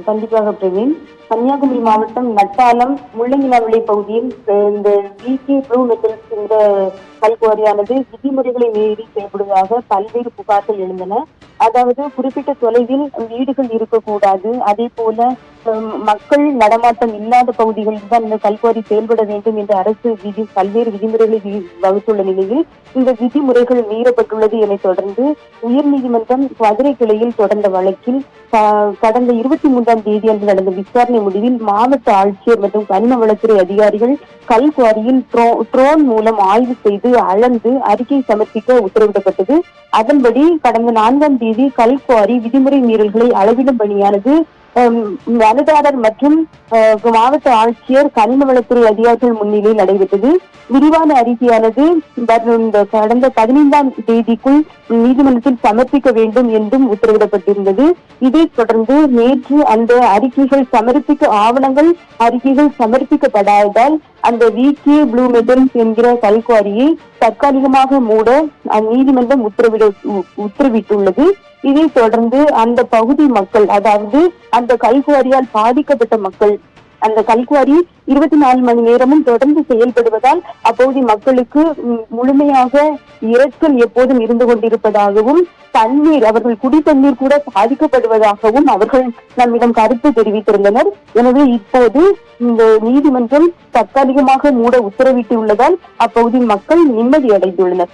கண்டிப்பாக பிரவீன். கன்னியாகுமரி மாவட்டம் நட்டாலம் முள்ளங்கினாவிளை பகுதியில் இந்த விகே ப்ளூ மெட்டல்ஸ் என்ற கல்குவாரியானது விதிமுறைகளை மீறி செயல்படுவதாக பல்வேறு புகார்கள் எழுந்தன. அதாவது குறிப்பிட்ட தொலைவில் வீடுகள் இருக்கக்கூடாது, அதே போல மக்கள் நடமாட்டம் இல்லாத பகுதிகளில் தான் இந்த கல்குவாரி செயல்பட வேண்டும் என்று அரசு பல்வேறு விதிமுறைகளை வகுத்துள்ள நிலையில் இந்த விதிமுறைகள் மீறப்பட்டுள்ளது என தொடர்ந்து உயர்நீதிமன்றம் மதுரை கிளையில் தொடர்ந்த வழக்கில் கடந்த 23ஆம் தேதி அன்று நடந்த விசாரணை முடிவில் மாவட்ட ஆட்சியர் மற்றும் கனிம வளத்துறை அதிகாரிகள் கல்குவாரியில் ட்ரோன் மூலம் ஆய்வு செய்து அளந்து அறிக்கை சமர்ப்பிக்க உத்தரவிடப்பட்டது. அதன்படி கடந்த 4ஆம் தேதி கல்குவாரி விதிமுறை மீறல்களை அளவிடும் பணியானது மனுதாரர் மற்றும் மாவட்ட ஆட்சியர் கனிம வளத்துறை அதிகாரிகள் முன்னிலையில் நடைபெற்றது. விரிவான அறிக்கையானது கடந்த 15ஆம் தேதிக்குள் நீதிமன்றத்தில் சமர்ப்பிக்க வேண்டும் என்றும் உத்தரவிடப்பட்டிருந்தது. இதைத் தொடர்ந்து நேற்று அந்த அறிக்கைகள் சமர்ப்பிக்கப்படாததால் அந்த விகே ப்ளூ மெட்டல்ஸ் என்கிற கல்குவாரியை தற்காலிகமாக மூட நீதிமன்றம் உத்தரவிட்டுள்ளது. இதைத் தொடர்ந்து அந்த பகுதி மக்கள், அதாவது அந்த கல்குவாரியால் பாதிக்கப்பட்ட மக்கள், அந்த கல்குவாரி 24 மணி நேரமும் தொடர்ந்து செயல்படுவதால் அப்பகுதி மக்களுக்கு முழுமையாக இரைச்சல் எப்போதும் இருந்து கொண்டிருப்பதாகவும் அவர்கள் குடி தண்ணீர் கூட பாதிக்கப்படுவதாகவும் அவர்கள் நம்மிடம் கருத்து தெரிவித்திருந்தனர். எனவே இப்போது இந்த நீதிமன்றம் தற்காலிகமாக மூட உத்தரவிட்டுள்ளதால் அப்பகுதி மக்கள் நிம்மதி அடைந்துள்ளனர்.